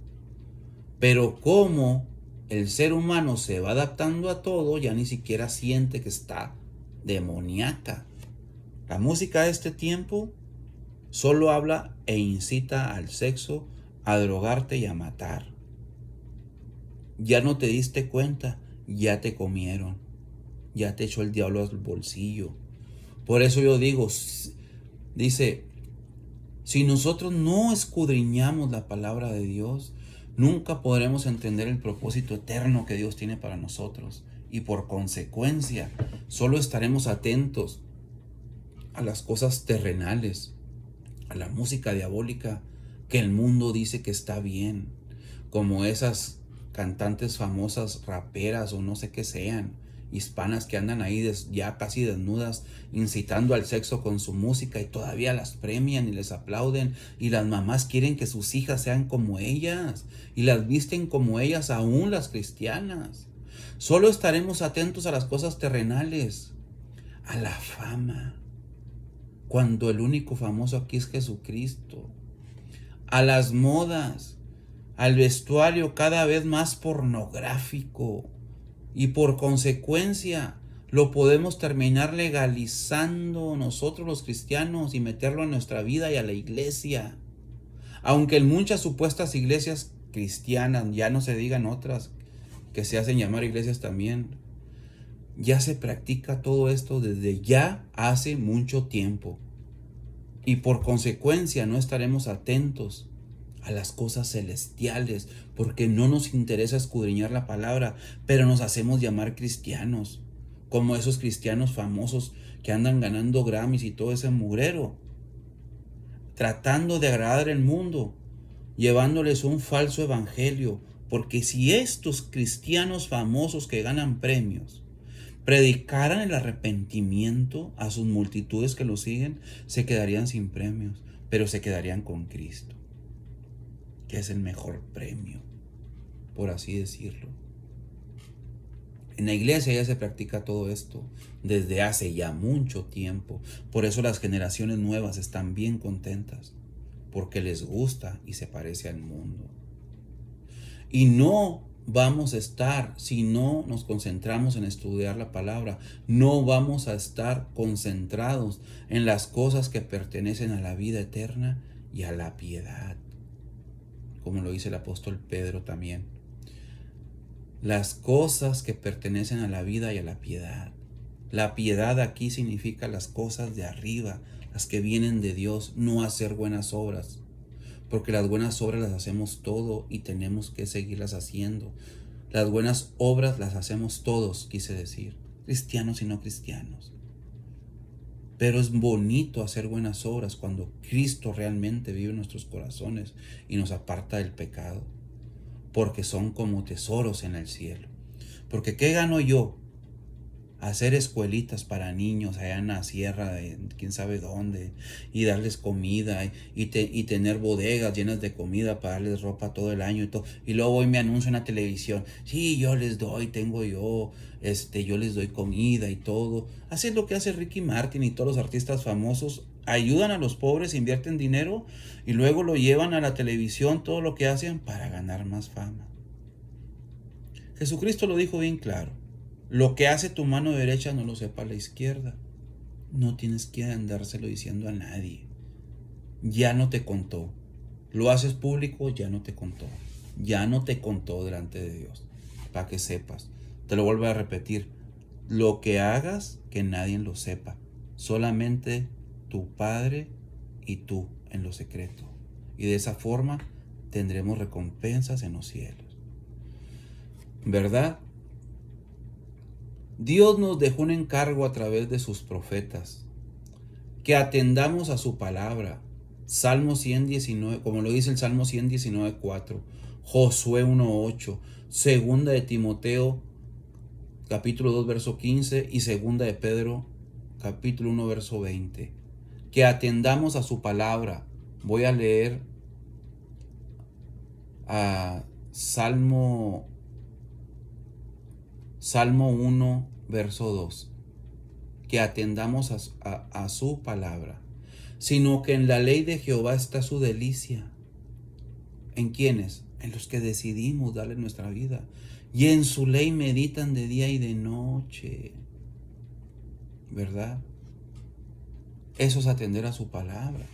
[SPEAKER 1] Pero como el ser humano se va adaptando a todo, ya ni siquiera siente que está demoníaca. La música de este tiempo solo habla e incita al sexo, a drogarte y a matar. Ya no te diste cuenta, ya te comieron, ya te echó el diablo al bolsillo. Por eso yo digo, dice, si nosotros no escudriñamos la palabra de Dios, nunca podremos entender el propósito eterno que Dios tiene para nosotros. Y por consecuencia, solo estaremos atentos a las cosas terrenales, a la música diabólica que el mundo dice que está bien, como esas cantantes famosas, raperas o no sé qué sean, hispanas que andan ahí ya casi desnudas, incitando al sexo con su música y todavía las premian y les aplauden, y las mamás quieren que sus hijas sean como ellas y las visten como ellas, aún las cristianas. Solo estaremos atentos a las cosas terrenales, a la fama, cuando el único famoso aquí es Jesucristo, a las modas, al vestuario cada vez más pornográfico, y por consecuencia lo podemos terminar legalizando nosotros los cristianos y meterlo en nuestra vida y a la iglesia. Aunque en muchas supuestas iglesias cristianas, ya no se digan otras que se hacen llamar iglesias también, ya se practica todo esto desde ya hace mucho tiempo. Y por consecuencia no estaremos atentos a las cosas celestiales, porque no nos interesa escudriñar la palabra, pero nos hacemos llamar cristianos, como esos cristianos famosos que andan ganando Grammys y todo ese mugrero, tratando de agradar al mundo, llevándoles un falso evangelio, porque si estos cristianos famosos que ganan premios predicaran el arrepentimiento a sus multitudes que lo siguen, se quedarían sin premios, pero se quedarían con Cristo, que es el mejor premio, por así decirlo. En la iglesia ya se practica todo esto desde hace ya mucho tiempo. Por eso las generaciones nuevas están bien contentas, porque les gusta y se parece al mundo. Y no vamos a estar, si no nos concentramos en estudiar la palabra, no vamos a estar concentrados en las cosas que pertenecen a la vida eterna y a la piedad, como lo dice el apóstol Pedro también. Las cosas que pertenecen a la vida y a la piedad. La piedad aquí significa las cosas de arriba, las que vienen de Dios, no hacer buenas obras, porque las buenas obras las hacemos todo y tenemos que seguirlas haciendo. Las buenas obras las hacemos todos, quise decir, cristianos y no cristianos. Pero es bonito hacer buenas obras cuando Cristo realmente vive en nuestros corazones y nos aparta del pecado, porque son como tesoros en el cielo. Porque ¿qué gano yo? Hacer escuelitas para niños allá en la sierra de quién sabe dónde, y darles comida y tener bodegas llenas de comida para darles ropa todo el año y todo, y luego hoy me anuncio en la televisión, sí, yo les doy, yo les doy comida y todo. Hacer lo que hace Ricky Martin y todos los artistas famosos, ayudan a los pobres, invierten dinero y luego lo llevan a la televisión, todo lo que hacen para ganar más fama. Jesucristo lo dijo bien claro: lo que hace tu mano derecha no lo sepa la izquierda. No tienes que andárselo diciendo a nadie. Ya no te contó. Lo haces público, ya no te contó. Ya no te contó delante de Dios. Para que sepas. Te lo vuelvo a repetir. Lo que hagas, que nadie lo sepa. Solamente tu Padre y tú en lo secreto. Y de esa forma tendremos recompensas en los cielos. ¿Verdad? Dios nos dejó un encargo a través de sus profetas, que atendamos a su palabra. Salmo 119, como lo dice el Salmo 119:4, Josué 1:8, segunda de Timoteo capítulo 2 verso 15 y segunda de Pedro capítulo 1 verso 20. Que atendamos a su palabra. Voy a leer a Salmo 1, verso 2, que atendamos a su palabra, sino que en la ley de Jehová está su delicia. ¿En quiénes? en los que decidimos darle nuestra vida. Y en su ley meditan de día y de noche. ¿Verdad? Eso es atender a su palabra.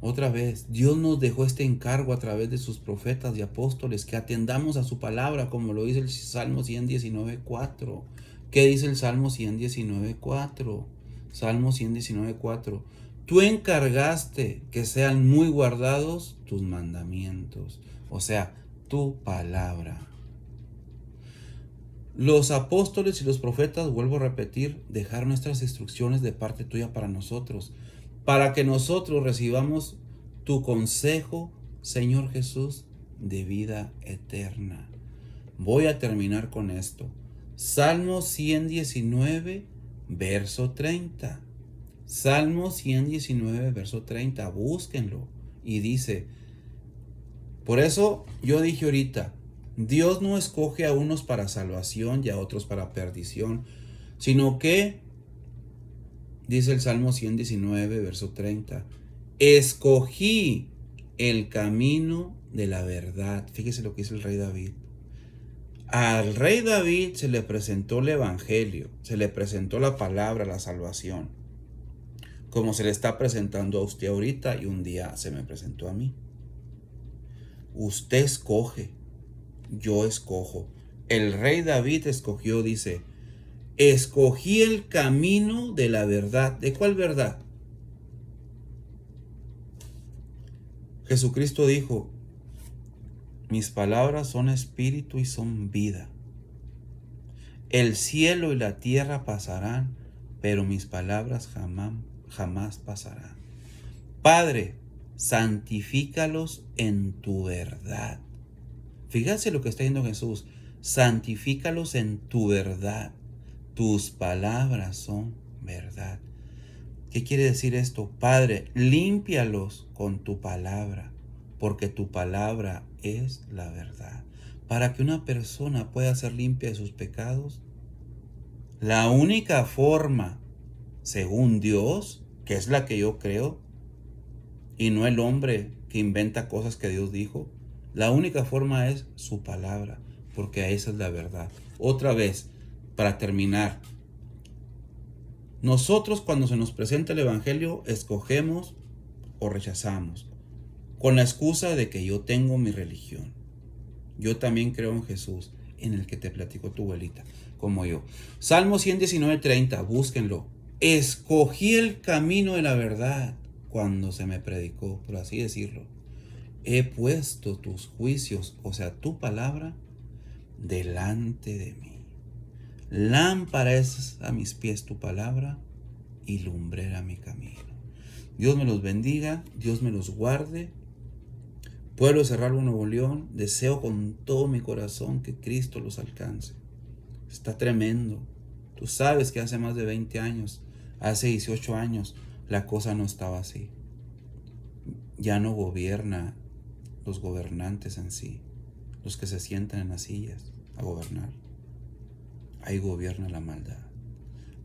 [SPEAKER 1] Otra vez, Dios nos dejó este encargo a través de sus profetas y apóstoles, que atendamos a su palabra, como lo dice el Salmo 119:4. ¿Qué dice el Salmo 119:4? Salmo 119:4. Tú encargaste que sean muy guardados tus mandamientos, o sea, tu palabra. Los apóstoles y los profetas, vuelvo a repetir, dejaron nuestras instrucciones de parte tuya para nosotros, para que nosotros recibamos tu consejo, Señor Jesús, de vida eterna. Voy a terminar con esto. Salmo 119, verso 30. Salmo 119, verso 30. Búsquenlo. Y dice, por eso yo dije ahorita, Dios no escoge a unos para salvación y a otros para perdición, sino que, dice el Salmo 119, verso 30, escogí el camino de la verdad. Fíjese lo que dice el rey David. Al rey David se le presentó el evangelio, se le presentó la palabra, la salvación, como se le está presentando a usted ahorita y un día se me presentó a mí. Usted escoge, yo escojo. El rey David escogió, dice, escogí el camino de la verdad. ¿De cuál verdad? Jesucristo dijo, mis palabras son espíritu y son vida. El cielo y la tierra pasarán, pero mis palabras jamás pasarán. Padre, santifícalos en tu verdad. Fíjense lo que está diciendo Jesús. Santifícalos en tu verdad. Tus palabras son verdad. ¿Qué quiere decir esto? Padre, límpialos con tu palabra, porque tu palabra es la verdad. Para que una persona pueda ser limpia de sus pecados, la única forma, según Dios, que es la que yo creo, y no el hombre que inventa cosas que Dios dijo, la única forma es su palabra, porque esa es la verdad. Otra vez, para terminar, nosotros cuando se nos presenta el evangelio escogemos o rechazamos, con la excusa de que yo tengo mi religión. Yo también creo en Jesús, en el que te platicó tu abuelita, como yo. Salmo 119:30, búsquenlo. Escogí el camino de la verdad cuando se me predicó, por así decirlo. He puesto tus juicios, o sea, tu palabra, delante de mí. Lámpara es a mis pies tu palabra y lumbrera mi camino. Dios me los bendiga, Dios me los guarde. Pueblo de Cerralbo, Nuevo León, deseo con todo mi corazón que Cristo los alcance. Está tremendo. Tú sabes que hace más de 20 años, hace 18 años, la cosa no estaba así. Ya no gobierna los gobernantes en sí, los que se sientan en las sillas a gobernar. Ahí gobierna la maldad.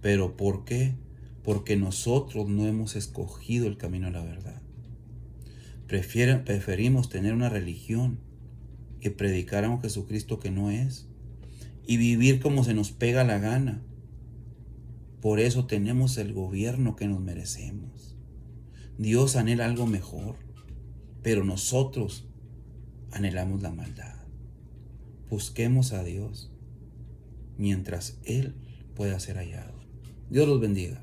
[SPEAKER 1] ¿Pero por qué? Porque nosotros no hemos escogido el camino a la verdad. Preferimos tener una religión que predicar a un Jesucristo que no es y vivir como se nos pega la gana. Por eso tenemos el gobierno que nos merecemos. Dios anhela algo mejor, pero nosotros anhelamos la maldad. Busquemos a Dios mientras Él pueda ser hallado. Dios los bendiga.